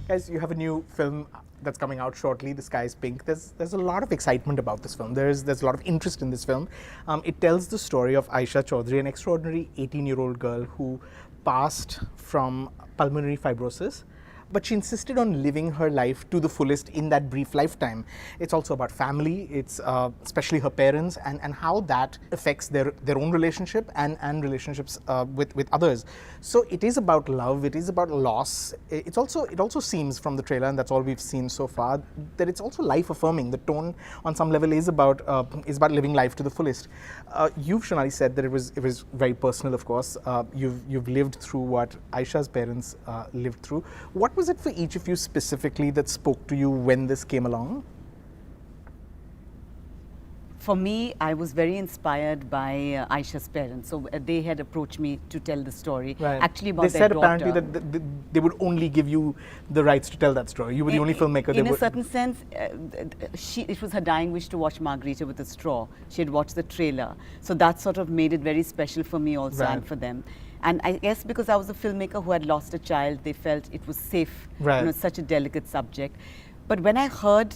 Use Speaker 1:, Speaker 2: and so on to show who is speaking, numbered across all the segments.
Speaker 1: Guys, you have a new film that's coming out shortly, The Sky is Pink. There's a lot of excitement about this film. There's a lot of interest in this film. It tells the story of Aisha Chaudhary, an extraordinary 18-year-old girl who passed from pulmonary fibrosis, but she insisted on living her life to the fullest in that brief lifetime. It's also about family, it's especially her parents, and how that affects their own relationship and relationships with others. So it is about love, it is about loss. It also seems from the trailer, and that's all we've seen so far, that it's also life affirming. The tone on some level is about living life to the fullest. You've, Shonali, said that it was very personal, of course. You've lived through what Aisha's parents lived through. What was it for each of you specifically that spoke to you when this came along?
Speaker 2: For me, I was very inspired by Aisha's parents. So they had approached me to tell the story, actually about their daughter.
Speaker 1: They said apparently that they would only give you the rights to tell that story. You were the only filmmaker.
Speaker 2: In a certain sense, it was her dying wish to watch Margarita with a straw. She had watched the trailer. So that sort of made it very special for me also and for them. And I guess because I was a filmmaker who had lost a child, they felt it was safe. You know, it's such a delicate subject. But when I heard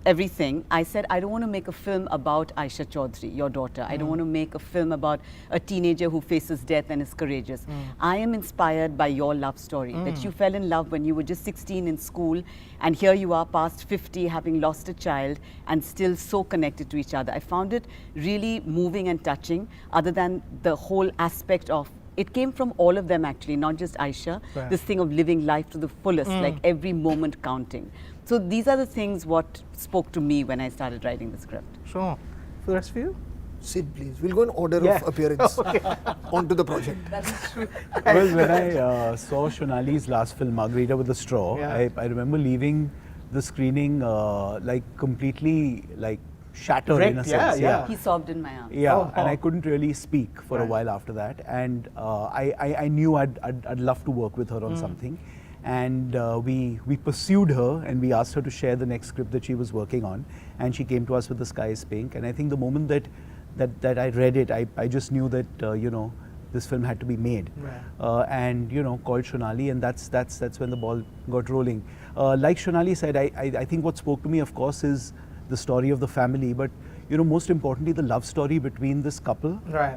Speaker 2: everything, I said, I don't want to make a film about Aisha Chaudhary, your daughter. I don't want to make a film about a teenager who faces death and is courageous. I am inspired by your love story, that you fell in love when you were just 16 in school, and here you are past 50, having lost a child, and still so connected to each other. I found it really moving and touching, other than the whole aspect of, it came from all of them actually, not just Aisha, this thing of living life to the fullest, like every moment counting. So these are the things what spoke to me when I started writing the script.
Speaker 1: Sure. For the rest of you?
Speaker 3: Sid, please. We'll go in order of appearance onto the project.
Speaker 2: That's true.
Speaker 4: Well, when I saw Shonali's last film, Margarita with a Straw, I remember leaving the screening like completely like shattered in a sense.
Speaker 2: He sobbed in my arms.
Speaker 4: And I couldn't really speak for a while after that. And I knew I'd love to work with her on something. And we pursued her and we asked her to share the next script that she was working on. And she came to us with The Sky is Pink. And I think the moment that I read it, I just knew that, you know, this film had to be made. And, you know, called Shonali, and that's when the ball got rolling. Like Shonali said, I think what spoke to me, of course, is the story of the family, but you know, most importantly, the love story between this couple,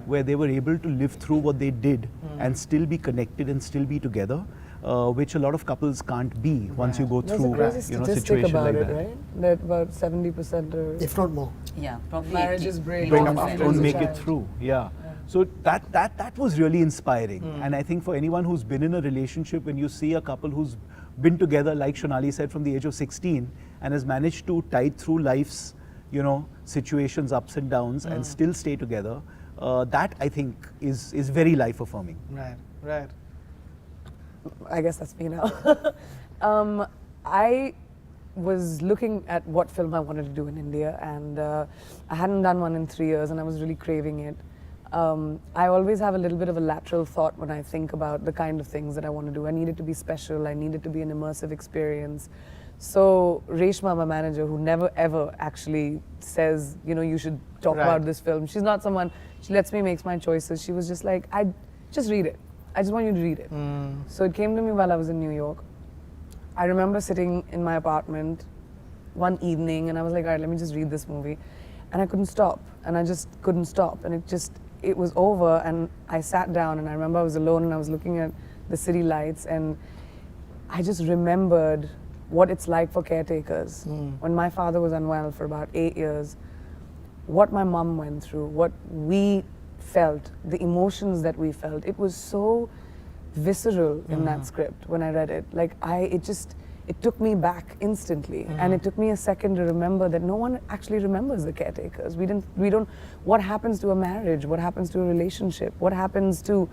Speaker 4: where they were able to live through what they did and still be connected and still be together, which a lot of couples can't be once you go through,
Speaker 5: There's a crazy statistic about it, right? That about 70% or
Speaker 3: if not more,
Speaker 2: probably
Speaker 5: marriages break
Speaker 4: up after don't make it through. So that was really inspiring, and I think for anyone who's been in a relationship, when you see a couple who's been together, like Shonali said, from the age of 16, and has managed to tide through life's, you know, situations, ups and downs, and still stay together, that I think is very life affirming.
Speaker 1: Right.
Speaker 5: I guess that's me now. I was looking at what film I wanted to do in India, and I hadn't done one in 3 years, and I was really craving it. I always have a little bit of a lateral thought when I think about the kind of things that I want to do. I need it to be special, I need it to be an immersive experience. So Reshma, my manager, who never ever actually says, you know, you should talk about this film. She's not someone, she lets me make my choices. She was just like, just read it. I just want you to read it. So it came to me while I was in New York. I remember sitting in my apartment one evening and I was like, all right, let me just read this movie. And I couldn't stop. And I just couldn't stop. And it was over, and I sat down, and I remember I was alone and I was looking at the city lights, and I just remembered what it's like for caretakers. When my father was unwell for about 8 years, what my mom went through, what we felt, the emotions that we felt, it was so visceral in that script when I read it. Like it took me back instantly, and it took me a second to remember that no one actually remembers the caretakers. We don't, what happens to a marriage, what happens to a relationship, what happens to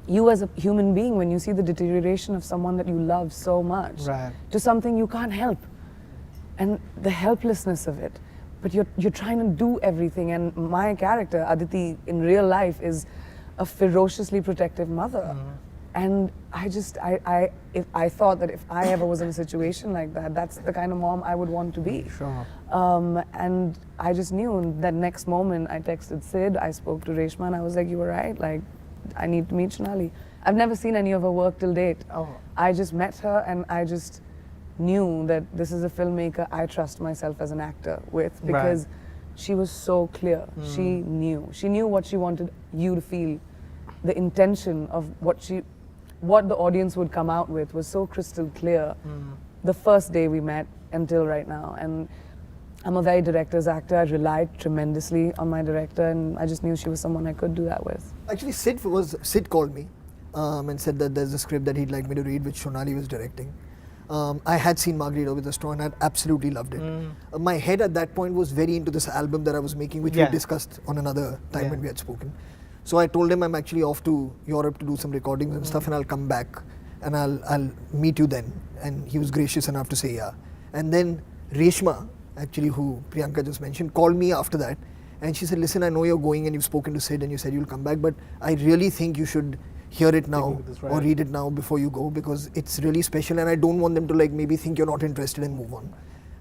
Speaker 5: you as a human being when you see the deterioration of someone that you love so much to something you can't help, and the helplessness of it. But you're trying to do everything, and my character, Aditi, in real life is a ferociously protective mother. And I thought that if I ever was in a situation like that, that's the kind of mom I would want to be. And I just knew that next moment I texted Sid, I spoke to Reshma, and I was like, you were right, like, I need to meet Shonali. I've never seen any of her work till date. I just met her, and knew that this is a filmmaker I trust myself as an actor with, because she was so clear. She knew what she wanted you to feel. The intention of what the audience would come out with was so crystal clear. The first day we met until right now, and I'm a very director's actor. I relied tremendously on my director, and I just knew she was someone I could do that with.
Speaker 3: Actually, Sid called me and said that there's a script that he'd like me to read, which Shonali was directing. I had seen Margarita with the Straw and I absolutely loved it. My head at that point was very into this album that I was making, which we discussed on another time when we had spoken. So I told him I'm actually off to Europe to do some recordings and stuff, and I'll come back and I'll meet you then. And he was gracious enough to say yeah. And then Reshma, actually, who Priyanka just mentioned, called me after that, and she said, listen, I know you're going and you've spoken to Sid and you said you'll come back, but I really think you should hear it now or read it now before you go, because it's really special and I don't want them to like maybe think you're not interested and move on.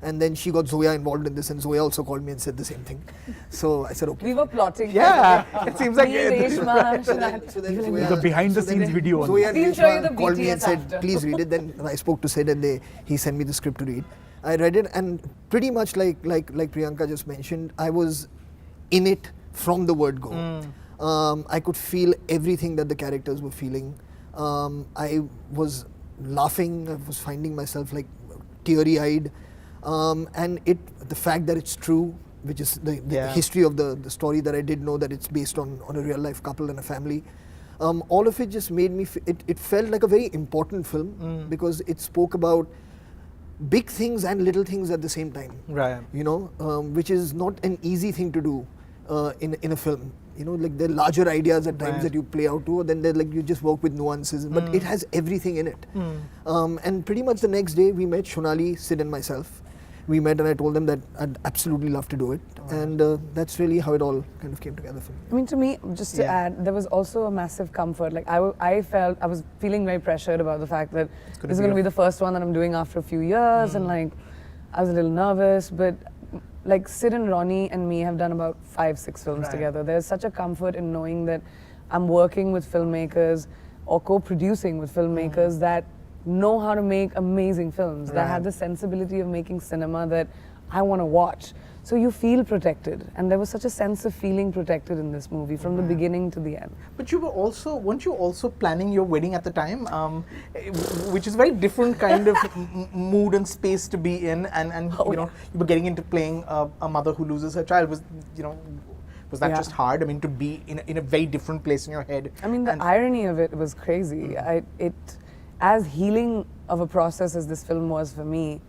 Speaker 3: And then she got Zoya involved in this, and Zoya also called me and said the same thing. So I said, okay.
Speaker 5: We were plotting.
Speaker 1: Yeah, it seems like
Speaker 5: Reshma,
Speaker 3: So then Zoya,
Speaker 4: The behind-the-scenes video on
Speaker 3: Zoya and
Speaker 5: We'll show you the
Speaker 3: Reshma called me and
Speaker 5: BTS
Speaker 3: said,
Speaker 5: after.
Speaker 3: please read it. Then I spoke to Sid and he sent me the script to read. I read it, and pretty much like Priyanka just mentioned, I was in it from the word go. I could feel everything that the characters were feeling. I was laughing, I was finding myself like teary-eyed. And the fact that it's true, which is the history of the story, that I did know that it's based on a real life couple and a family. All of it just made me, it felt like a very important film because it spoke about big things and little things at the same time.
Speaker 1: Right.
Speaker 3: You know, which is not an easy thing to do in a film. You know, like there are larger ideas at times that you play out to, then like you just work with nuances, but it has everything in it. And pretty much the next day we met, Shonali, Sid and myself. We met and I told them that I'd absolutely love to do it. And that's really how it all kind of came together for me.
Speaker 5: I mean, to me, just to add, there was also a massive comfort. Like I was feeling very pressured about the fact that this is going to be the first one that I'm doing after a few years, and like I was a little nervous, but like Sid and Ronnie and me have done about 5-6 films together. There's such a comfort in knowing that I'm working with filmmakers or co-producing with filmmakers that know how to make amazing films, that have the sensibility of making cinema that I want to watch. So you feel protected, and there was such a sense of feeling protected in this movie from the beginning to the end.
Speaker 1: But weren't you also planning your wedding at the time, which is a very different kind of mood and space to be in, and you know, you were getting into playing a mother who loses her child. Was that just hard? I mean, to be in a very different place in your head.
Speaker 5: I mean, the irony of it was crazy. As healing of a process as this film was for me,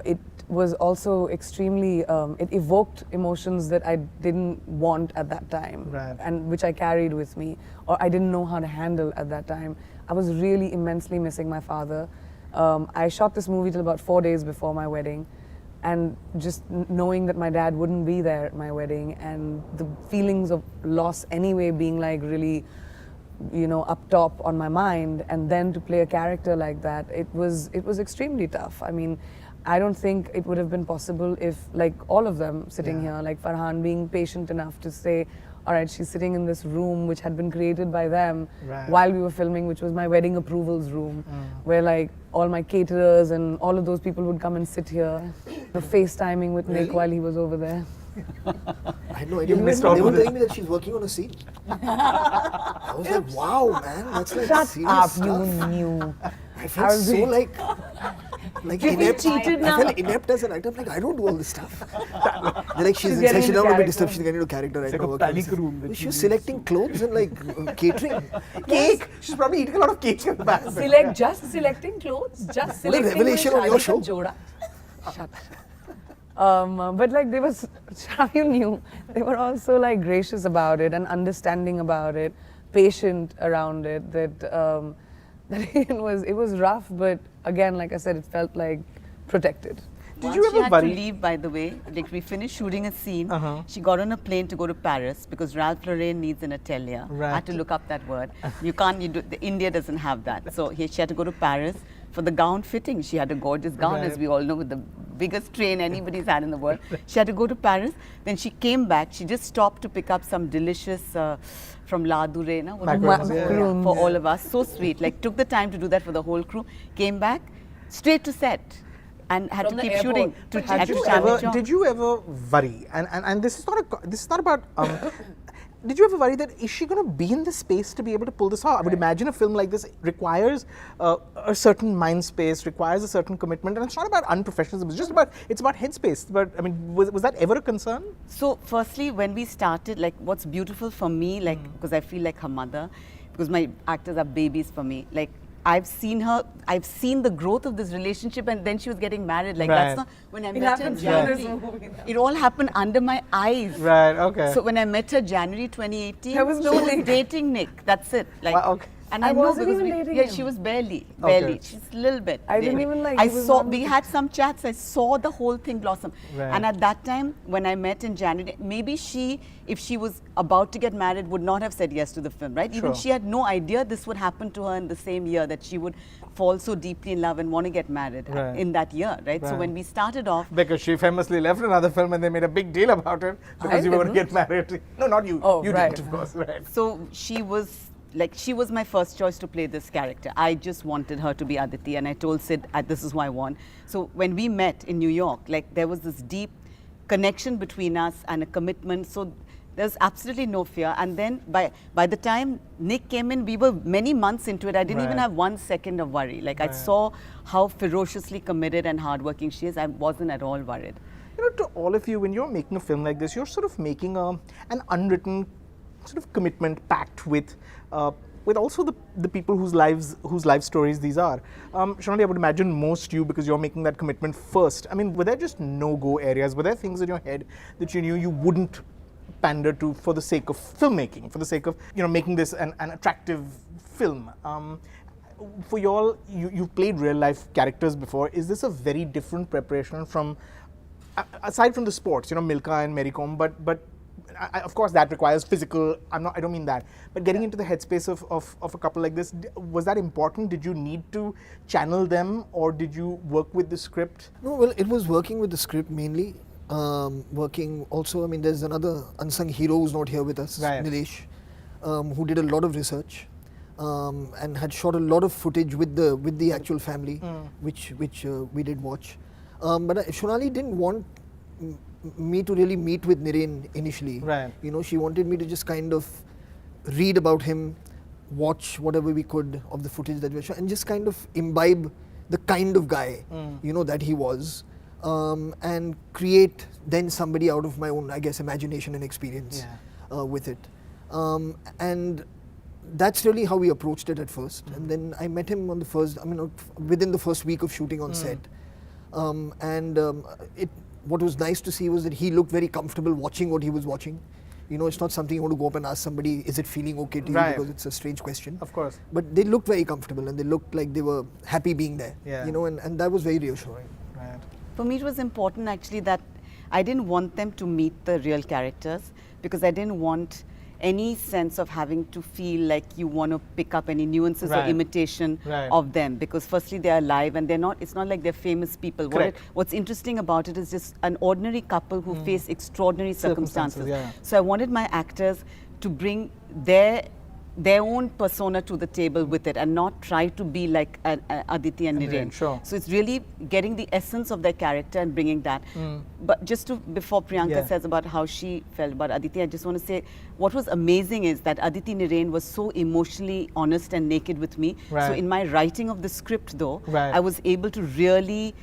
Speaker 5: it was also extremely, it evoked emotions that I didn't want at that time, and which I carried with me, or I didn't know how to handle at that time. I was really immensely missing my father. I shot this movie till about 4 days before my wedding, and just knowing that my dad wouldn't be there at my wedding, and the feelings of loss anyway being like really, you know, up top on my mind, and then to play a character like that, it was extremely tough. I mean, I don't think it would have been possible if, like all of them sitting here, like Farhan being patient enough to say, all right, she's sitting in this room which had been created by them while we were filming, which was my wedding approvals room, where like all my caterers and all of those people would come and sit here, FaceTiming with Nick while he was over there.
Speaker 3: I had no idea. They were telling me that she's working on a scene. I was like, wow, man, that's like
Speaker 5: Shut
Speaker 3: serious
Speaker 5: up,
Speaker 3: stuff.
Speaker 5: you knew.
Speaker 3: I felt so like inept.
Speaker 5: cheated now?
Speaker 3: I felt inept as an actor. I'm like, I don't do all this stuff. They're like, she's
Speaker 5: getting
Speaker 3: inside,
Speaker 5: into
Speaker 3: don't be
Speaker 5: character.
Speaker 3: disturbed, she's getting into character right
Speaker 4: like
Speaker 3: now.
Speaker 4: a panic room that
Speaker 3: She
Speaker 4: she
Speaker 3: was
Speaker 4: needs.
Speaker 3: selecting clothes and like catering.
Speaker 1: Cake. She's probably eating a lot of cake in the back.
Speaker 5: Just selecting clothes, just
Speaker 3: What a
Speaker 5: selecting
Speaker 3: revelation on your show.
Speaker 5: Joda. Shut up. But like they was, you knew, they were also like gracious about it and understanding about it, patient around it. That it was rough, but again, like I said, it felt like protected.
Speaker 1: Did you
Speaker 2: She
Speaker 1: ever
Speaker 2: had
Speaker 1: worry?
Speaker 2: to leave, by the way. Like we finished shooting a scene. She got on a plane to go to Paris because Ralph Lauren needs an atelier. I had to look up that word. You can't. India doesn't have that. So she had to go to Paris for the gown fitting. She had a gorgeous gown, as we all know, with the biggest train anybody's had in the world. She had to go to Paris. Then she came back. She just stopped to pick up some delicious from La Dure,
Speaker 1: Macaroons,
Speaker 2: for all of us. So sweet. Like took the time to do that for the whole crew. Came back. straight to set. And had
Speaker 5: From
Speaker 2: to
Speaker 5: the
Speaker 2: keep
Speaker 5: airport.
Speaker 2: shooting.
Speaker 5: But
Speaker 2: Had
Speaker 5: did
Speaker 2: to
Speaker 5: you
Speaker 2: start the
Speaker 5: ever-
Speaker 2: job.
Speaker 1: Did you ever worry? And this is not about. Did you ever worry that is she going to be in the space to be able to pull this off? I would imagine a film like this requires a certain mind space, requires a certain commitment, and it's not about unprofessionalism. It's about headspace. But I mean, was that ever a concern?
Speaker 2: So firstly, when we started, like what's beautiful for me, like because I feel like her mother, because my actors are babies for me. Like I've seen the growth of this relationship, and then she was getting married. Like
Speaker 1: Right.
Speaker 2: that's not when I
Speaker 5: It
Speaker 2: met her in
Speaker 5: happens in this
Speaker 2: January.
Speaker 5: movie.
Speaker 2: It all happened under my eyes.
Speaker 1: Right. Okay.
Speaker 2: So when I met her January 2018,
Speaker 5: There was
Speaker 2: she
Speaker 5: no
Speaker 2: was
Speaker 5: link.
Speaker 2: dating Nick. That's it. Like,
Speaker 1: Wow, okay.
Speaker 2: and
Speaker 5: I
Speaker 2: I know
Speaker 5: wasn't
Speaker 2: because
Speaker 5: even dating
Speaker 2: yeah,
Speaker 5: him.
Speaker 2: she was barely.
Speaker 1: Okay.
Speaker 2: She's a little bit.
Speaker 5: I didn't
Speaker 2: barely.
Speaker 5: even, like,
Speaker 2: I
Speaker 5: he was
Speaker 2: saw.
Speaker 5: not-
Speaker 2: We had some chats. I saw the whole thing blossom.
Speaker 1: Right.
Speaker 2: And at that time, when I met in January, maybe she, if she was about to get married, would not have said yes to the film, right? Even
Speaker 1: Sure.
Speaker 2: she had no idea this would happen to her in the same year, that she would fall so deeply in love and want to get married
Speaker 1: Right.
Speaker 2: in that year, right? So
Speaker 1: Right.
Speaker 2: when we started off,
Speaker 1: Because she famously left another film and they made a big deal about it because
Speaker 5: I
Speaker 1: you were going to
Speaker 5: didn't.
Speaker 1: get married. No, not you.
Speaker 5: Oh,
Speaker 1: you
Speaker 5: right.
Speaker 1: didn't, of course. Right.
Speaker 2: so she was my first choice to play this character. I just wanted her to be Aditi, and I told Sid, this is who I want. So when we met in New York, like there was this deep connection between us and a commitment. So there's absolutely no fear. And then by the time Nick came in, we were many months into it. I didn't even
Speaker 1: Right.
Speaker 2: have 1 second of worry. Like I
Speaker 1: Right.
Speaker 2: saw how ferociously committed and hardworking she is. I wasn't at all worried.
Speaker 1: You know, to all of you, when you're making a film like this, you're sort of making an unwritten sort of commitment pact with also the people whose life stories these are. Shonali, I would imagine most you, because you're making that commitment first. I mean, were there just no-go areas? Were there things in your head that you knew you wouldn't pander to for the sake of filmmaking, for the sake of making this an attractive film? For y'all, you've played real life characters before. Is this a very different preparation from, aside from the sports, Milka and Mary Kom, but of course that requires physical, I don't mean that, but getting into the headspace of a couple like this, was that important? Did you need to channel them, or did you work with the script?
Speaker 3: No, well, it was working with the script mainly. Working also, I mean, there's another unsung hero who's not here with us,
Speaker 1: Right.
Speaker 3: Nilesh, who did a lot of research and had shot a lot of footage with the actual family, which we did watch. But Shonali didn't want me to really meet with Nirain initially.
Speaker 1: Right.
Speaker 3: She wanted me to just kind of read about him, watch whatever we could of the footage that we shot, and just kind of imbibe the kind of guy, that he was, and create then somebody out of my own, I guess, imagination and experience with it. And that's really how we approached it at first. And then I met him on within the first week of shooting on set. What was nice to see was that he looked very comfortable watching what he was watching. It's not something you want to go up and ask somebody, is it feeling okay to you?
Speaker 1: Right.
Speaker 3: Because it's a strange question.
Speaker 1: Of course.
Speaker 3: But they looked very comfortable and they looked like they were happy being there.
Speaker 1: Yeah.
Speaker 3: And that was very reassuring.
Speaker 1: Right.
Speaker 2: For me, it was important actually that I didn't want them to meet the real characters, because I didn't want any sense of having to feel like you want to pick up any nuances or
Speaker 1: Right.
Speaker 2: imitation
Speaker 1: Right.
Speaker 2: of them, because firstly they're alive and it's not like they're famous people.
Speaker 1: Correct.
Speaker 2: What's interesting about it is just an ordinary couple who face extraordinary circumstances.
Speaker 1: Yeah.
Speaker 2: So I wanted my actors to bring their own persona to the table with it, and not try to be like Aditi and Nirain.
Speaker 1: Sure.
Speaker 2: So it's really getting the essence of their character and bringing that. But before Priyanka
Speaker 1: Yeah.
Speaker 2: says about how she felt about Aditi, I just want to say what was amazing is that Aditi Nirain was so emotionally honest and naked with me.
Speaker 1: Right.
Speaker 2: So in my writing of the script though,
Speaker 1: Right.
Speaker 2: I was able to really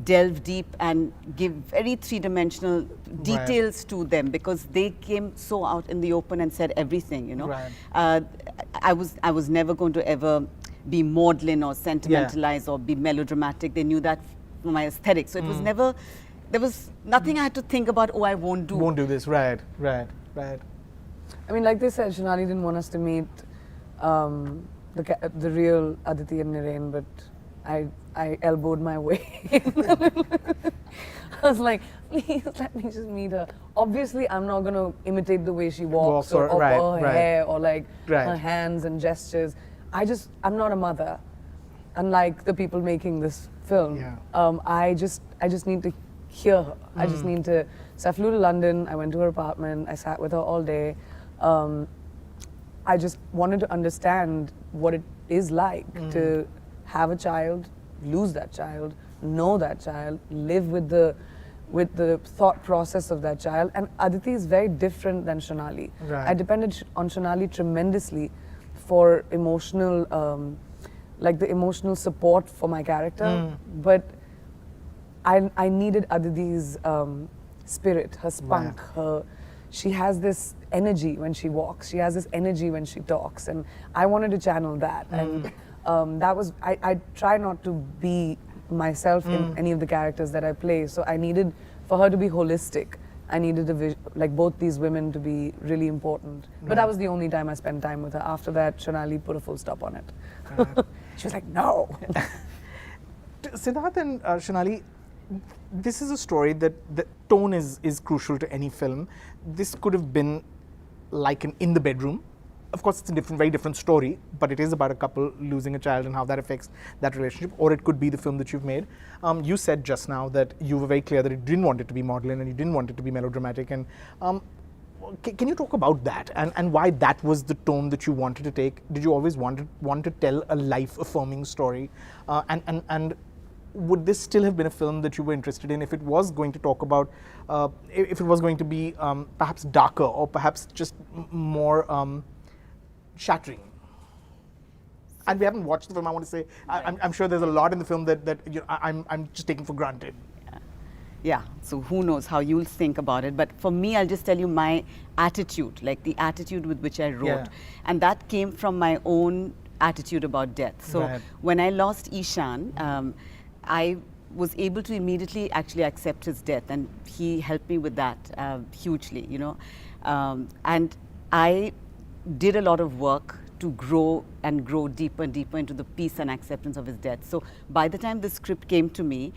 Speaker 2: delve deep and give very three-dimensional details to them, because they came so out in the open and said everything,
Speaker 1: Right.
Speaker 2: I was never going to ever be maudlin or sentimentalize or be melodramatic. They knew that from my aesthetic. So it was never, there was nothing I had to think about, I won't do.
Speaker 1: Won't do this. Right.
Speaker 5: I mean, like they said, Shonali didn't want us to meet the real Aditi and Nirain, but I elbowed my way in. I was like, please let me just meet her. Obviously, I'm not going to imitate the way she walks or
Speaker 1: right,
Speaker 5: her
Speaker 1: right.
Speaker 5: hair or like
Speaker 1: Right.
Speaker 5: her hands and gestures. I'm not a mother, unlike the people making this film.
Speaker 1: Yeah.
Speaker 5: I just need to hear her. I just need to. So I flew to London. I went to her apartment. I sat with her all day. I just wanted to understand what it is like to have a child lose that child, know that child, live with the thought process of that child. And Aditi is very different than Shonali.
Speaker 1: Right.
Speaker 5: I depended on Shonali tremendously for emotional, like the emotional support for my character. But I needed Aditi's spirit, her spunk, she has this energy when she walks, she has this energy when she talks, and I wanted to channel that. And that was, I try not to be myself in any of the characters that I play, so I needed for her to be holistic. I needed like both these women to be really important. But that was the only time I spent time with her. After that, Shonali put a full stop on it. She was like, no.
Speaker 1: Siddharth and Shonali, this is a story that the tone is crucial to any film. This could have been like an In the Bedroom. Of course, it's a very different story, but it is about a couple losing a child and how that affects that relationship. Or it could be the film that you've made. You said just now that you were very clear that you didn't want it to be maudlin and you didn't want it to be melodramatic. And can you talk about that and why that was the tone that you wanted to take? Did you always want to tell a life-affirming story? And would this still have been a film that you were interested in if it was going to talk about, if it was going to be perhaps darker or perhaps just more shattering? And we haven't watched the film. I want to say I'm sure there's a lot in the film that you know, I'm just taking for granted.
Speaker 2: Yeah, so who knows how you'll think about it. But for me, I'll just tell you my attitude, like the attitude with which I wrote.
Speaker 1: Yeah.
Speaker 2: And that came from my own attitude about death. So
Speaker 1: Right.
Speaker 2: when I lost Ishan, I was able to immediately actually accept his death, and he helped me with that hugely, you know. And I did a lot of work to grow and grow deeper and deeper into the peace and acceptance of his death. So by the time the script came to me,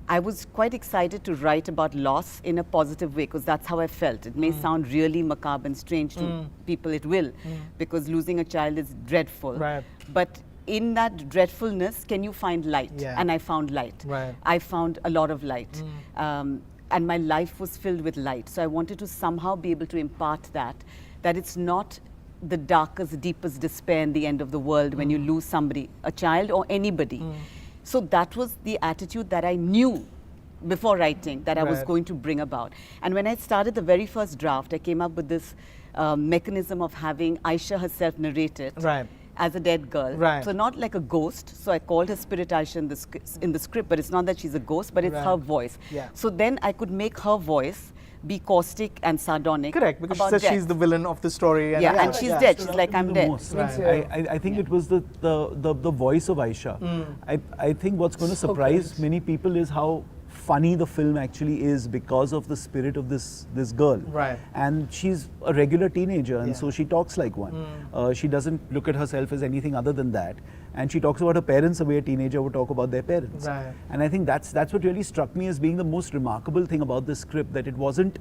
Speaker 2: I was quite excited to write about loss in a positive way, because that's how I felt. It may sound really macabre and strange to people, it will, because losing a child is dreadful.
Speaker 1: Right.
Speaker 2: But in that dreadfulness, can you find light?
Speaker 1: Yeah.
Speaker 2: And I found light.
Speaker 1: Right.
Speaker 2: I found a lot of light. And my life was filled with light. So I wanted to somehow be able to impart that it's not the darkest, deepest despair in the end of the world when you lose somebody, a child or anybody. So that was the attitude that I knew before writing that I was
Speaker 1: Right.
Speaker 2: going to bring about. And when I started the very first draft, I came up with this mechanism of having Aisha herself narrate it.
Speaker 1: Right.
Speaker 2: As a dead girl.
Speaker 1: Right.
Speaker 2: So not like a ghost. So I called her Spirit Aisha in the script, but it's not that she's a ghost, but it's
Speaker 1: Right.
Speaker 2: her voice.
Speaker 1: Yeah.
Speaker 2: So then I could make her voice be caustic and sardonic.
Speaker 1: Correct, because she
Speaker 2: about
Speaker 1: says
Speaker 2: death.
Speaker 1: she's the villain of the story.
Speaker 2: Yeah, and she's dead. She's like, I'm
Speaker 4: the
Speaker 2: dead.
Speaker 4: most.
Speaker 1: Right.
Speaker 4: I think it was the voice of Aisha. I think what's going to surprise many people is how funny the film actually is because of the spirit of this girl.
Speaker 1: Right.
Speaker 4: And she's a regular teenager, and
Speaker 1: Yeah.
Speaker 4: so she talks like one. She doesn't look at herself as anything other than that. And she talks about her parents the way a teenager would talk about their parents.
Speaker 1: Right.
Speaker 4: And I think that's what really struck me as being the most remarkable thing about this script, that it wasn't,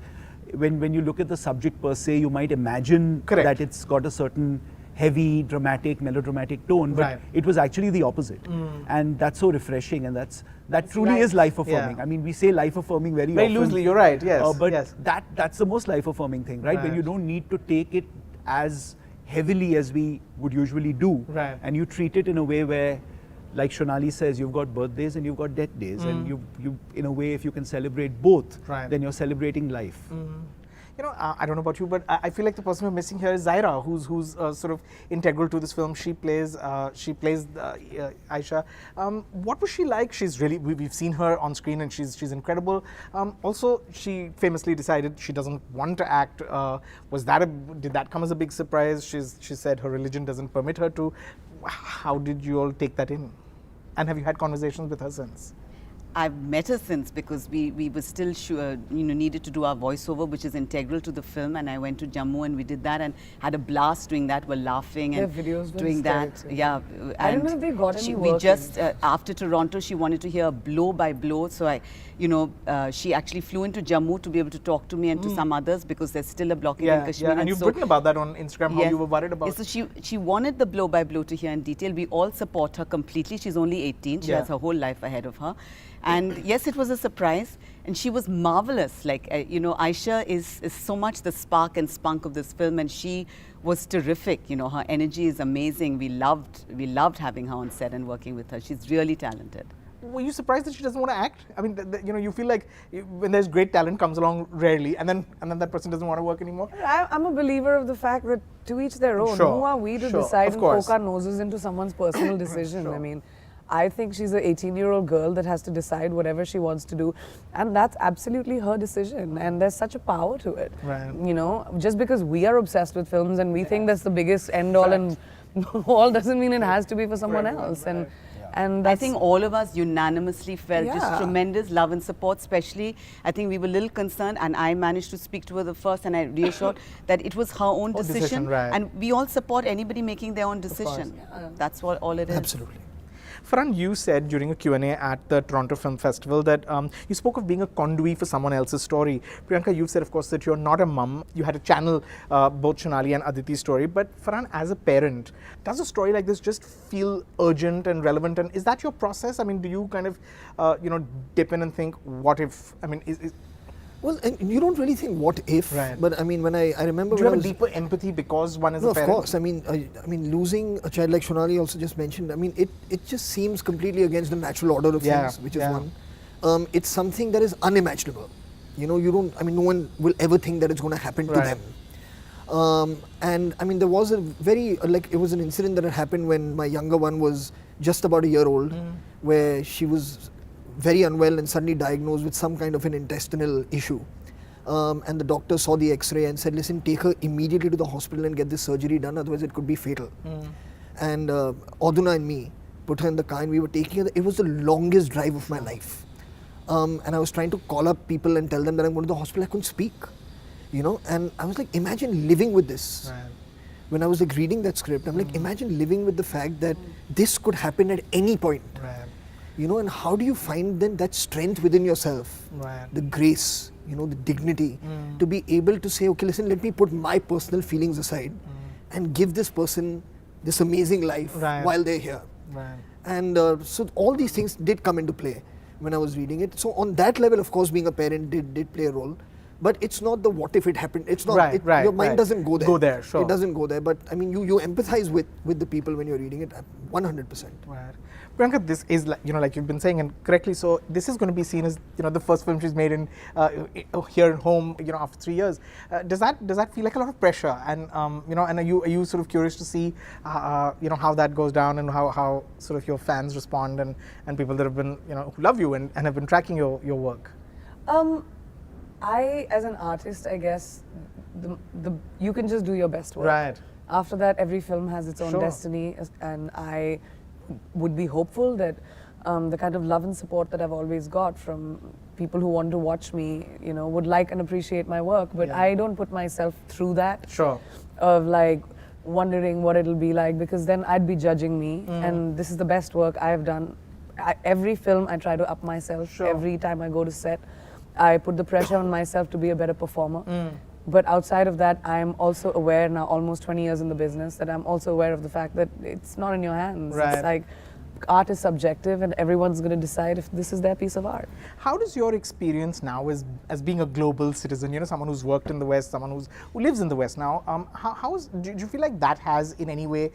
Speaker 4: when you look at the subject per se, you might imagine
Speaker 1: Correct.
Speaker 4: that it's got a certain heavy, dramatic, melodramatic tone, but
Speaker 1: Right.
Speaker 4: it was actually the opposite. And that's so refreshing, and that truly
Speaker 1: life.
Speaker 4: is life-affirming.
Speaker 1: Yeah.
Speaker 4: I mean, we say life-affirming very
Speaker 1: Very
Speaker 4: often.
Speaker 1: loosely, you're right, yes,
Speaker 4: But
Speaker 1: yes.
Speaker 4: that's the most life-affirming thing, right? When
Speaker 1: Right.
Speaker 4: you don't need to take it as heavily as we would usually do.
Speaker 1: Right.
Speaker 4: And you treat it in a way where, like Shonali says, you've got birthdays and you've got death days. And you in a way, if you can celebrate both,
Speaker 1: Right.
Speaker 4: then you're celebrating life.
Speaker 1: You know, I don't know about you, but I feel like the person we're missing here is Zaira, who's sort of integral to this film. She plays Aisha. What was she like? She's really, we've seen her on screen and she's incredible. Also, she famously decided she doesn't want to act. Did that come as a big surprise? She said her religion doesn't permit her to. How did you all take that in? And have you had conversations with her since?
Speaker 2: I've met her since, because we were still sure, needed to do our voiceover, which is integral to the film, and I went to Jammu and we did that and had a blast doing that. We're laughing
Speaker 5: Their
Speaker 2: and
Speaker 5: videos were
Speaker 2: doing that.
Speaker 5: hysterical.
Speaker 2: Yeah,
Speaker 5: I don't know if they got any
Speaker 2: we
Speaker 5: work
Speaker 2: just after Toronto, she wanted to hear blow by blow, so she actually flew into Jammu to be able to talk to me and to some others, because there's still a blockade in Kashmir.
Speaker 1: And you've
Speaker 2: so
Speaker 1: written about that on Instagram, how you were worried about.
Speaker 2: So she wanted the blow by blow to hear in detail. We all support her completely. She's only 18. She
Speaker 1: Yeah.
Speaker 2: has her whole life ahead of her. And yes, it was a surprise, and she was marvelous. Like, Aisha is so much the spark and spunk of this film, and she was terrific. Her energy is amazing. We loved having her on set and working with her. She's really talented.
Speaker 1: were you surprised that she doesn't want to act? I mean, you know, you feel like when there's great talent comes along rarely, and then that person doesn't want to work anymore.
Speaker 5: I'm a believer of the fact that to each their own.
Speaker 1: Sure,
Speaker 5: Who are we to
Speaker 1: sure,
Speaker 5: decide
Speaker 1: of
Speaker 5: and
Speaker 1: course.
Speaker 5: poke our noses into someone's personal decision?
Speaker 1: Sure.
Speaker 5: I mean, I think she's an 18-year-old girl that has to decide whatever she wants to do, and that's absolutely her decision. And there's such a power to it.
Speaker 1: Right.
Speaker 5: You know, just because we are obsessed with films and we think that's the biggest end all and all doesn't mean it has to be for someone else. And
Speaker 2: I think all of us unanimously felt just
Speaker 5: Yeah.
Speaker 2: tremendous love and support, especially I think we were a little concerned, and I managed to speak to her the first, and I reassured that it was her own decision,
Speaker 1: right.
Speaker 2: and we all support anybody making their own decision. That's what all it is.
Speaker 3: Absolutely.
Speaker 1: Farhan, you said during a Q&A at the Toronto Film Festival that you spoke of being a conduit for someone else's story. Priyanka, you've said, of course, that you're not a mum. You had to channel both Shonali and Aditi's story. But Farhan, as a parent, does a story like this just feel urgent and relevant? And is that your process? I mean, do you kind of, you know, dip in and think, what if? I mean,
Speaker 3: Well, and you don't really think what if,
Speaker 1: Right.
Speaker 3: but I mean, when I remember
Speaker 1: do you
Speaker 3: when
Speaker 1: have
Speaker 3: I
Speaker 1: a
Speaker 3: was,
Speaker 1: deeper empathy because one is
Speaker 3: no,
Speaker 1: a
Speaker 3: of
Speaker 1: parent?
Speaker 3: course. I mean, losing a child like Shonali also just mentioned. I mean, it just seems completely against the natural order of
Speaker 1: Yeah,
Speaker 3: things, which is
Speaker 1: yeah.
Speaker 3: one. It's something that is unimaginable. You know, you don't. I mean, no one will ever think that it's going to happen to
Speaker 1: Right.
Speaker 3: them. And I mean, there was a very it was an incident that had happened when my younger one was just about a year old, where she was very unwell and suddenly diagnosed with some kind of an intestinal issue. And the doctor saw the X-ray and said, "Listen, take her immediately to the hospital and get this surgery done. Otherwise, it could be fatal." And Aduna and me put her in the car, and we were taking her. It was the longest drive of my life. And I was trying to call up people and tell them that I'm going to the hospital. I couldn't speak, you know. And I was like, imagine living with this.
Speaker 1: Right.
Speaker 3: When I was like reading that script, I'm like, imagine living with the fact that this could happen at any point.
Speaker 1: Right.
Speaker 3: You know, and how do you find then that strength within yourself,
Speaker 1: Right.
Speaker 3: the grace, you know, the dignity, to be able to say, okay, listen, let me put my personal feelings aside and give this person this amazing life
Speaker 1: Right.
Speaker 3: while they're here.
Speaker 1: Right.
Speaker 3: And so all these things did come into play when I was reading it. So on that level, of course, being a parent did play a role. But it's not the what if it happened. It's not.
Speaker 1: Right, right,
Speaker 3: your mind
Speaker 1: right.
Speaker 3: doesn't go there.
Speaker 1: Go there, sure.
Speaker 3: It doesn't go there. But I mean, you empathize with the people when you're reading it, 100%.
Speaker 1: Right. Priyanka, this is like, you know, like you've been saying, and correctly so, this is going to be seen as, you know, the first film she's made in here at home, you know, after 3 years. Does that feel like a lot of pressure? And you know, and are you sort of curious to see, you know, how that goes down and how sort of your fans respond and people that have been, you know, who love you and have been tracking your work?
Speaker 5: I, as an artist, I guess, you can just do your best work.
Speaker 1: Right.
Speaker 5: After that, every film has its own
Speaker 1: Sure.
Speaker 5: destiny, and I would be hopeful that the kind of love and support that I've always got from people who want to watch me, you know, would like and appreciate my work. But
Speaker 1: Yeah.
Speaker 5: I don't put myself through that.
Speaker 1: Sure.
Speaker 5: Of like wondering what it'll be like, because then I'd be judging me. And this is the best work I have done. Every film I try to up myself.
Speaker 1: Sure.
Speaker 5: Every time I go to set, I put the pressure on myself to be a better performer. But outside of that, I'm also aware now, almost 20 years in the business, that I'm also aware of the fact that it's not in your hands.
Speaker 1: Right.
Speaker 5: It's like art is subjective, and everyone's going to decide if this is their piece of art.
Speaker 1: How does your experience now as being a global citizen, you know, someone who's worked in the West, someone who lives in the West now, do you feel like that has in any way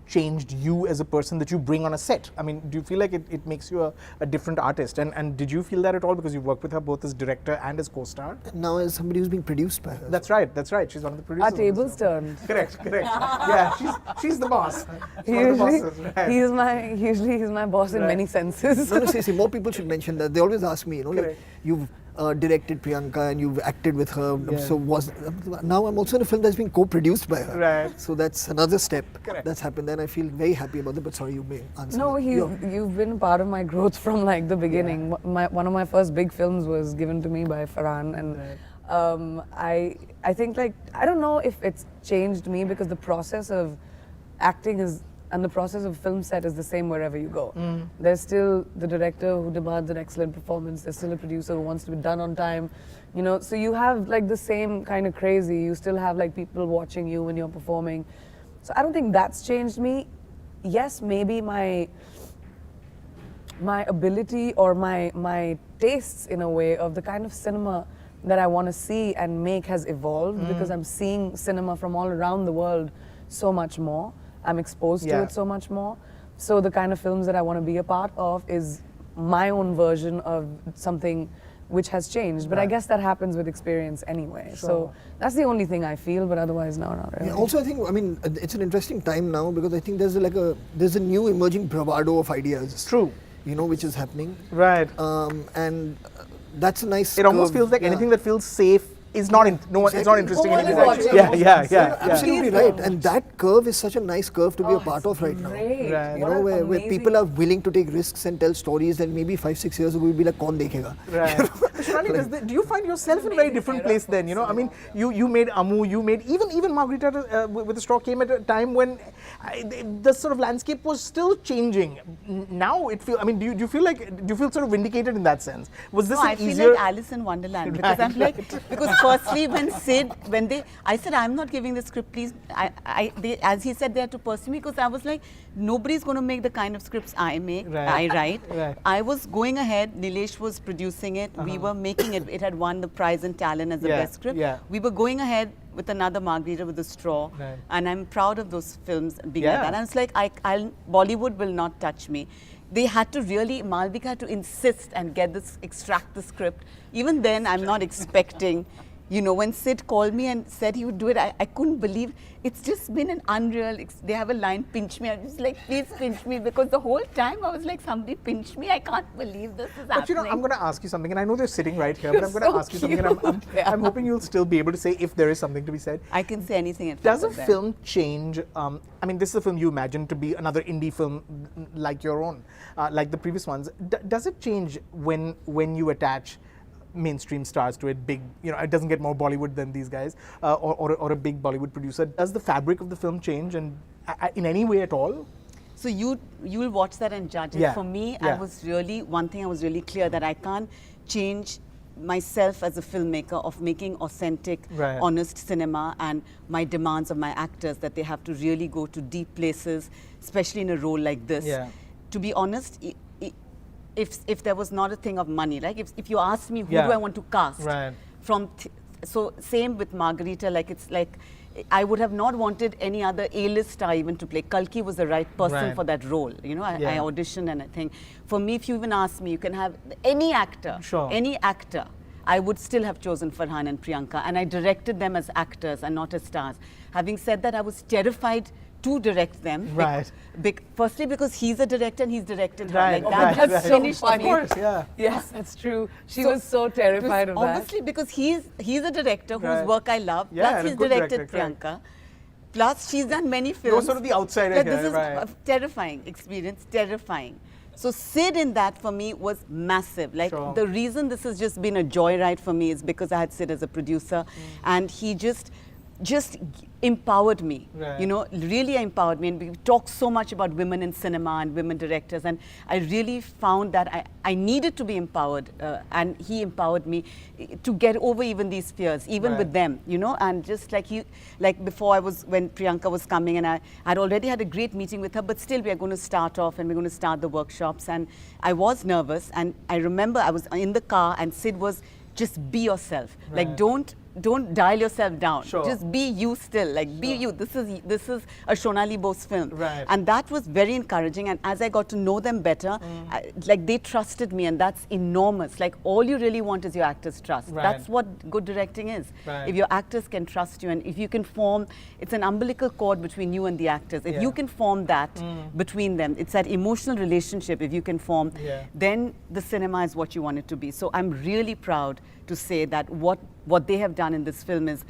Speaker 1: changed you as a person that you bring on a set? I mean, do you feel like it makes you a different artist? And did you feel that at all because you worked with her both as director and as co-star?
Speaker 3: Now as somebody who's being produced by her.
Speaker 1: That's right. She's one of the producers.
Speaker 5: Our tables turned.
Speaker 1: Correct. Yeah, she's the boss. She's one of the
Speaker 5: Usually,
Speaker 1: bosses, right.
Speaker 5: usually he's my boss in
Speaker 1: Right.
Speaker 5: many senses.
Speaker 3: No, see, more people should mention that. They always ask me, you know, like,
Speaker 1: Correct.
Speaker 3: you've directed Priyanka and you've acted with her.
Speaker 1: Yeah.
Speaker 3: So now I'm also in a film that's been co-produced by her.
Speaker 1: Right.
Speaker 3: So that's another step
Speaker 1: Correct.
Speaker 3: that's happened, and I feel very happy about it. But sorry, you may answer.
Speaker 5: No, you've been part of my growth from like the beginning. One of my first big films was given to me by Farhan, and I think like, I don't know if it's changed me, because the process of acting and the process of film set is the same wherever you go. There's still the director who demands an excellent performance. There's still a producer who wants to be done on time. You know, so you have like the same kind of crazy. You still have like people watching you when you're performing. So I don't think that's changed me. Yes, maybe my ability or my tastes in a way of the kind of cinema that I want to see and make has evolved, because I'm seeing cinema from all around the world so much more. I'm exposed to
Speaker 1: Yeah.
Speaker 5: it so much more. So the kind of films that I want to be a part of is my own version of something which has changed. But I guess that happens with experience anyway. So that's the only thing I feel, but otherwise, no, not really.
Speaker 3: Yeah, also, I think, I mean, it's an interesting time now because I think there's there's a new emerging bravado of ideas.
Speaker 1: True.
Speaker 3: You know, which is happening.
Speaker 1: Right.
Speaker 3: And that's a nice.
Speaker 1: It almost feels like anything that feels safe is not it's not interesting anymore. Yeah.
Speaker 3: Absolutely right. And that curve is such a nice curve to be a part of right now.
Speaker 1: Right.
Speaker 3: You know, where people are willing to take risks and tell stories that maybe 5-6 years ago we'd be like, "Kaun dekhega?"
Speaker 1: Right. Shonali, do you find yourself in a very different place then? You know, I mean, you made Amu, you made even Margarita with the Straw came at a time when the sort of landscape was still changing. Now it feels. I mean, do you feel sort of vindicated in that sense? Was this
Speaker 2: no,
Speaker 1: an
Speaker 2: I feel
Speaker 1: easier?
Speaker 2: like Alice in Wonderland because I'm like because firstly I said I'm not giving the script, please. As he said, they had to pursue me because I was like, nobody's going to make the kind of scripts I make. I write.
Speaker 1: Right.
Speaker 2: I was going ahead. Nilesh was producing it. We were making it. It had won the prize in Talent as the best script.
Speaker 1: Yeah.
Speaker 2: We were going ahead with another Margarita with the Straw,
Speaker 1: Right.
Speaker 2: and I'm proud of those films being like that. And I was like, Bollywood will not touch me. They had to really, Malvika had to insist and extract the script. Even then, I'm not expecting, you know, when Sid called me and said he would do it, I couldn't believe. It's just been an unreal, they have a line, pinch me. I was like, please pinch me, because the whole time I was like, somebody pinch me. I can't believe this is happening.
Speaker 1: But you know, I'm going to ask you something, and I know they're sitting right here, but I'm going to ask you something, and I'm hoping you'll still be able to say if there is something to be said.
Speaker 2: I can say anything at
Speaker 1: Does a film change? I mean, this is a film you imagine to be another indie film like your own, like the previous ones. Does it change when you attach mainstream stars to it, big, you know, it doesn't get more Bollywood than these guys, or a big Bollywood producer? Does the fabric of the film change and in any way at all?
Speaker 2: So you will watch that and judge it.
Speaker 1: Yeah.
Speaker 2: For me,
Speaker 1: Yeah.
Speaker 2: one thing I was really clear that I can't change myself as a filmmaker of making authentic,
Speaker 1: Right.
Speaker 2: honest cinema, and my demands of my actors that they have to really go to deep places, especially in a role like this.
Speaker 1: Yeah.
Speaker 2: To be honest, if there was not a thing of money, like if you asked me who
Speaker 1: Yeah.
Speaker 2: do I want to cast,
Speaker 1: Right.
Speaker 2: so same with Margarita, like it's like I would have not wanted any other A-list star even to play. Kalki was the right person
Speaker 1: Right.
Speaker 2: for that role. You know, I
Speaker 1: Yeah.
Speaker 2: auditioned and I think, for me, if you even ask me, you can have any actor,
Speaker 1: Sure.
Speaker 2: any actor. I would still have chosen Farhan and Priyanka, and I directed them as actors and not as stars. Having said that, I was terrified to direct them.
Speaker 1: Right.
Speaker 2: Firstly, because he's a director and he's directed her.
Speaker 1: Right,
Speaker 2: Like
Speaker 1: right,
Speaker 2: that
Speaker 1: right.
Speaker 2: finished
Speaker 5: So funny.
Speaker 2: me.
Speaker 1: Of course, yeah.
Speaker 5: Yes, that's true. She
Speaker 2: So
Speaker 5: was so terrified of that.
Speaker 2: Obviously, because he's a director whose
Speaker 1: Right.
Speaker 2: work I love.
Speaker 1: Yeah,
Speaker 2: Plus,
Speaker 1: and a
Speaker 2: he's
Speaker 1: good
Speaker 2: directed
Speaker 1: director, correct.
Speaker 2: Priyanka. Plus, she's done many films.
Speaker 1: sort of the outsider
Speaker 2: Like,
Speaker 1: here,
Speaker 2: this is
Speaker 1: right.
Speaker 2: a terrifying experience, terrifying. So Sid in that for me was massive. Like
Speaker 1: Sure.
Speaker 2: the reason this has just been a joyride for me is because I had Sid as a producer, and he just empowered me,
Speaker 1: Right.
Speaker 2: you know, really empowered me. And we talk so much about women in cinema and women directors, and I really found that I needed to be empowered, and he empowered me to get over even these fears, even
Speaker 1: Right.
Speaker 2: with them, you know. And just like before when Priyanka was coming, and I had already had a great meeting with her, but still we are going to start off and we're going to start the workshops, and I was nervous, and I remember I was in the car and Sid was, just be yourself, like
Speaker 1: Right.
Speaker 2: don't dial yourself down.
Speaker 1: Sure.
Speaker 2: Just be you still. Like be you. This is a Shonali Bose film.
Speaker 1: Right.
Speaker 2: And that was very encouraging. And as I got to know them better, like they trusted me, and that's enormous. Like all you really want is your actors' trust.
Speaker 1: Right.
Speaker 2: That's what good directing is.
Speaker 1: Right.
Speaker 2: If your actors can trust you, and if you can form, it's an umbilical cord between you and the actors. If
Speaker 1: Yeah.
Speaker 2: you can form that between them, it's that emotional relationship. If you can form,
Speaker 1: Yeah.
Speaker 2: then the cinema is what you want it to be. So I'm really proud to say that what they have done in this film is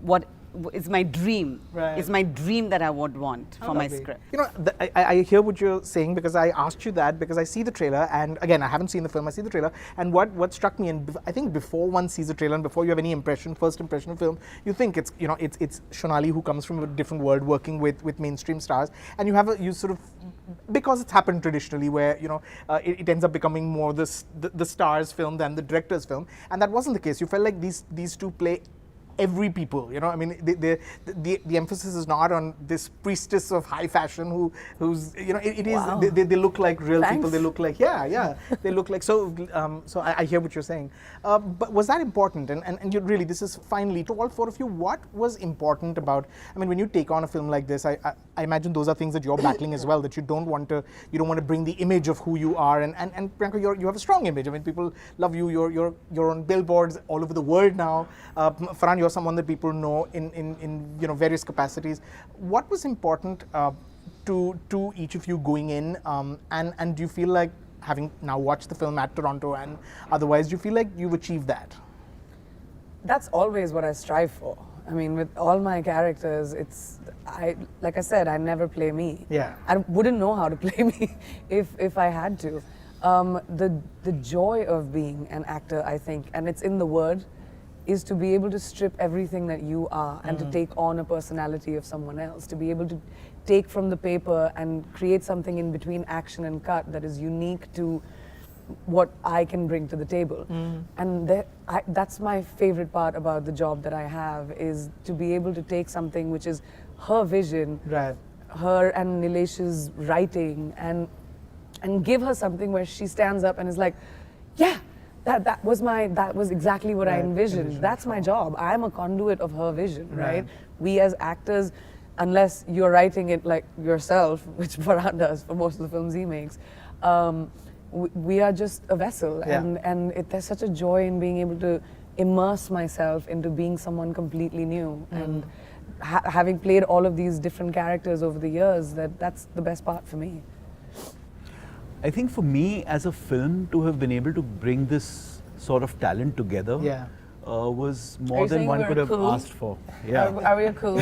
Speaker 2: what is my dream.
Speaker 1: Right.
Speaker 2: Is my dream that I would want for my
Speaker 1: Lovely.
Speaker 2: script.
Speaker 1: You know, I hear what you're saying, because I asked you that because I see the trailer, and again, I haven't seen the film, I see the trailer, and what struck me, and I think before one sees the trailer and before you have any first impression of film, you think it's, you know, it's Shonali who comes from a different world working with mainstream stars, and you sort of, because it's happened traditionally where, you know, it ends up becoming more the star's film than the director's film, and that wasn't the case. You felt like these two play every people. You know, I mean, the emphasis is not on this priestess of high fashion who's, you know, it is
Speaker 5: Wow.
Speaker 1: they look like real people.
Speaker 5: Thanks.
Speaker 1: They look like they look like so. So I hear what you're saying. But was that important? And you really, this is finally to all four of you. What was important about? I mean, when you take on a film like this, I imagine those are things that you're battling as well. That you don't want to bring the image of who you are. And Priyanka, you have a strong image. I mean, people love you. You're on billboards all over the world now. Farhan, you're someone that people know in you know, various capacities. What was important to each of you going in? And do you feel like, having now watched the film at Toronto and otherwise, do you feel like you've achieved that?
Speaker 5: That's always what I strive for. I mean, with all my characters, like I said, I never play me.
Speaker 1: Yeah.
Speaker 5: I wouldn't know how to play me if I had to. The joy of being an actor, I think, and it's in the word, is to be able to strip everything that you are and to take on a personality of someone else, to be able to take from the paper and create something in between action and cut that is unique to what I can bring to the table. And that's my favorite part about the job that I have, is to be able to take something which is her vision,
Speaker 1: Right.
Speaker 5: her and Nilesh's writing, and give her something where she stands up and is like, yeah, that was exactly what I envisioned. That's my job. I'm a conduit of her vision, right? We as actors, unless you're writing it like yourself, which Farhan does for most of the films he makes, we are just a vessel. And there's such a joy in being able to immerse myself into being someone completely new. And having played all of these different characters over the years, that's the best part for me.
Speaker 4: I think for me, as a film, to have been able to bring this sort of talent together was
Speaker 5: Are
Speaker 4: more
Speaker 5: you
Speaker 4: than
Speaker 5: saying
Speaker 4: one
Speaker 5: we're
Speaker 4: could have
Speaker 5: cool?
Speaker 4: asked for. Yeah.
Speaker 5: Are we a cool?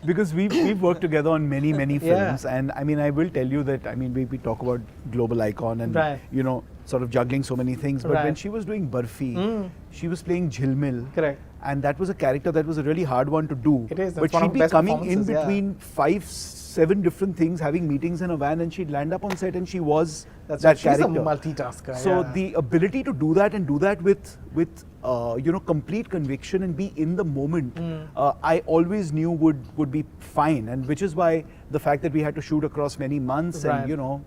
Speaker 4: Because we've worked together on many films, and I mean, I will tell you that, I mean, we talk about global icon and you know, sort of juggling so many things, but when she was doing Barfi, she was playing Jhilmil.
Speaker 1: Correct.
Speaker 4: And that was a character that was a really hard one to do.
Speaker 1: It is.
Speaker 4: But
Speaker 1: That's one of
Speaker 4: she'd
Speaker 1: the
Speaker 4: be
Speaker 1: best
Speaker 4: coming in
Speaker 1: performances,
Speaker 4: between 5-7 different things, having meetings in a van, and she'd land up on set and she was
Speaker 1: That's
Speaker 4: that
Speaker 1: right. She's
Speaker 4: character.
Speaker 1: a multitasker.
Speaker 4: So the ability to do that and do that with you know, complete conviction and be in the moment, I always knew would be fine, and which is why the fact that we had to shoot across many months and you know,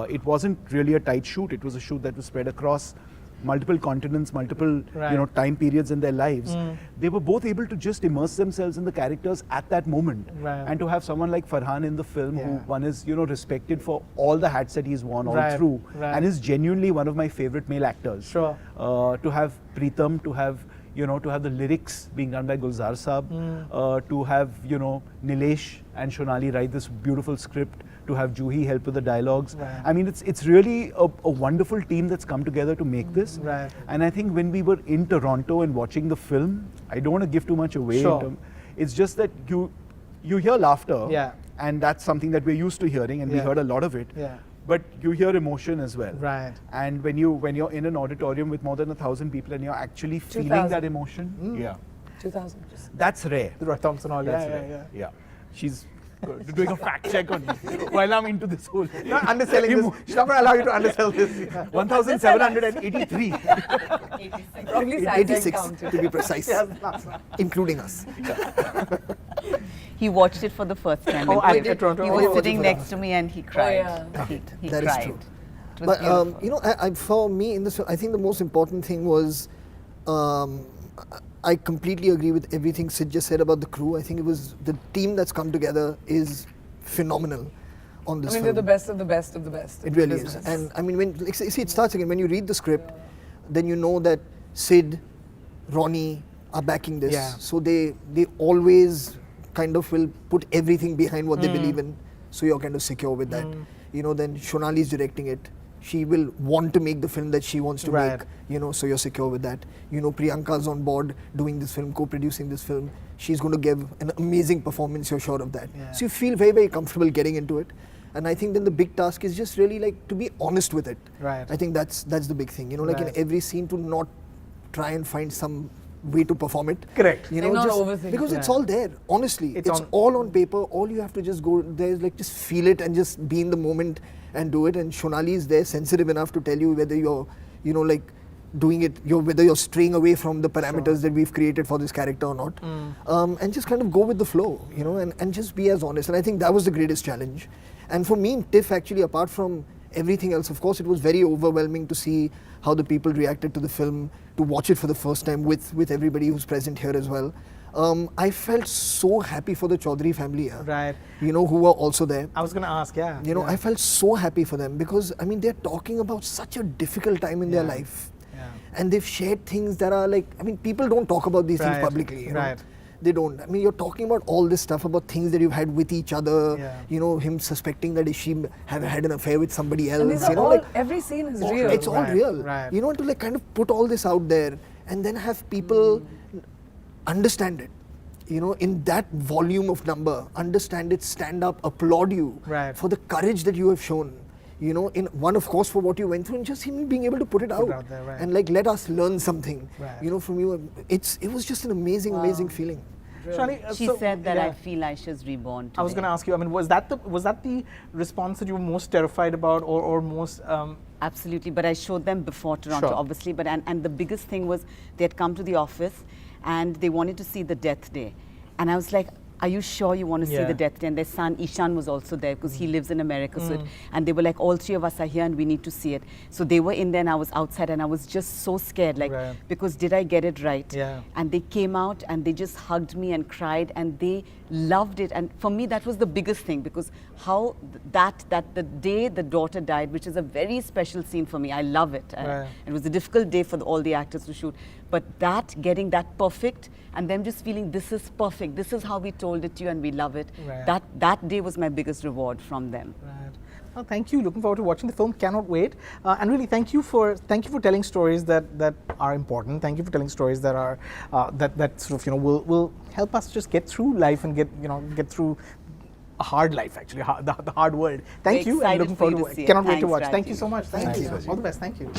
Speaker 4: it wasn't really a tight shoot. It was a shoot that was spread across multiple continents, multiple you know, time periods in their lives. They were both able to just immerse themselves in the characters at that moment, and to have someone like Farhan in the film, who one is, you know, respected for all the hats that he's worn all through, and is genuinely one of my favorite male actors.
Speaker 1: Sure.
Speaker 4: To have Preetham, to have, you know, to have the lyrics being done by Gulzar Saab, to have, you know, Nilesh and Shonali write this beautiful script, to have Juhi help with the dialogues. I mean, it's really a wonderful team that's come together to make this. And I think when we were in Toronto and watching the film, I don't want to give too much away. It's just that you hear laughter, and that's something that we're used to hearing, and we heard a lot of it. But you hear emotion as well. And when you're in an auditorium with more than 1,000 people and you're actually feeling
Speaker 5: 2,000.
Speaker 4: that emotion,
Speaker 5: 2000.
Speaker 4: that's rare.
Speaker 1: Roy Thompson, all
Speaker 4: That's rare. Yeah. She's doing a fact check on me while I'm into this whole.
Speaker 1: Not underselling this. She's not going to allow you to undersell this.
Speaker 4: 1,783.
Speaker 5: Probably
Speaker 3: 86 to be precise, including us.
Speaker 2: He watched it for the first time.
Speaker 1: Oh,
Speaker 2: and
Speaker 1: at Toronto.
Speaker 2: he
Speaker 1: Oh,
Speaker 2: was
Speaker 1: he watched
Speaker 2: sitting
Speaker 1: it for
Speaker 2: next to me and he cried. He
Speaker 3: That is
Speaker 2: cried.
Speaker 3: true.
Speaker 2: It was
Speaker 3: But
Speaker 2: beautiful.
Speaker 3: you know, for me in this, I think the most important thing was, I completely agree with everything Sid just said about the crew. I think it was the team that's come together is phenomenal on this
Speaker 5: I mean,
Speaker 3: film.
Speaker 5: they're the best of the best of the best.
Speaker 3: It really is. And I mean, when like, see, it starts again when you read the script, then you know that Sid, Ronnie are backing this. So they always kind of will put everything behind what they believe in. So you're kind of secure with that. You know, then Shonali is directing it. She will want to make the film that she wants to make. You know, so you're secure with that. You know, Priyanka's on board doing this film, co-producing this film. She's going to give an amazing performance. You're sure of that. So you feel very, very comfortable getting into it. And I think then the big task is just really like to be honest with it. I think that's the big thing. You know, like in every scene to not try and find some way to perform it. You know,
Speaker 5: not
Speaker 3: just
Speaker 5: overthink.
Speaker 3: because it's all there. Honestly, it's all on paper. All you have to just go there is like just feel it and just be in the moment and do it. And Shonali is there, sensitive enough to tell you whether you're, you know, like doing it, whether you're straying away from the parameters that we've created for this character or not, and just kind of go with the flow, you know, and just be as honest. And I think that was the greatest challenge. And for me, TIFF actually, apart from everything else, of course, it was very overwhelming to see how the people reacted to the film, to watch it for the first time with everybody who's present here as well. I felt so happy for the Chaudhary family,
Speaker 1: Right.
Speaker 3: you know, who were also there.
Speaker 1: I was going to ask, yeah.
Speaker 3: You know, I felt so happy for them because, I mean, they're talking about such a difficult time in their life.
Speaker 1: Yeah.
Speaker 3: And they've shared things that are like, I mean, people don't talk about these things publicly. You know?
Speaker 1: Right.
Speaker 3: They don't. I mean, you're talking about all this stuff about things that you've had with each other.
Speaker 1: Yeah.
Speaker 3: You know, him suspecting that she had an affair with somebody else.
Speaker 5: And these
Speaker 3: you
Speaker 5: are
Speaker 3: know,
Speaker 5: all,
Speaker 3: like
Speaker 5: every scene is real.
Speaker 3: it's all real.
Speaker 1: Right.
Speaker 3: You know, to like kind of put all this out there and then have people understand it. You know, in that volume of number, understand it, stand up, applaud you for the courage that you have shown. You know, in one, of course, for what you went through, and just him being able to put it out
Speaker 1: there,
Speaker 3: and like let us learn something.
Speaker 1: Right.
Speaker 3: You know, from you, it was just an amazing, amazing feeling.
Speaker 1: Shonali,
Speaker 2: She
Speaker 1: so-
Speaker 2: said that
Speaker 1: yeah.
Speaker 2: I feel Aisha's reborn today.
Speaker 1: I was going to ask you, I mean, was that the response that you were most terrified about or most...
Speaker 2: Absolutely, but I showed them before Toronto,
Speaker 1: Sure.
Speaker 2: obviously. But and the biggest thing was they had come to the office and they wanted to see the death day, and I was like, "Are you sure you want to see the death day?" And their son Ishan was also there because he lives in America. So and they were like, "All three of us are here and we need to see it." So they were in there and I was outside and I was just so scared, like because did I get it right?
Speaker 1: Yeah.
Speaker 2: And they came out and they just hugged me and cried and they loved it. And for me, that was the biggest thing because how that the day the daughter died, which is a very special scene for me. I love it. It was a difficult day for all the actors to shoot, but that getting that perfect and them just feeling this is perfect. This is how we told it to you and we love it. That day was my biggest reward from them.
Speaker 1: Right. Well, thank you. Looking forward to watching the film. Cannot wait. And really, thank you for telling stories that are important. Thank you for telling stories that are that sort of will help us just get through life and get through a hard life, actually, the hard world. Thank
Speaker 2: We're
Speaker 1: you. And
Speaker 2: excited
Speaker 1: looking
Speaker 2: for you
Speaker 1: forward
Speaker 2: to
Speaker 1: to
Speaker 2: see it.
Speaker 1: Cannot wait to
Speaker 2: Thanks,
Speaker 1: watch. Thank
Speaker 2: Rajeev.
Speaker 1: you so much. Thank you.
Speaker 4: Rajeev.
Speaker 1: All the best. Thank you.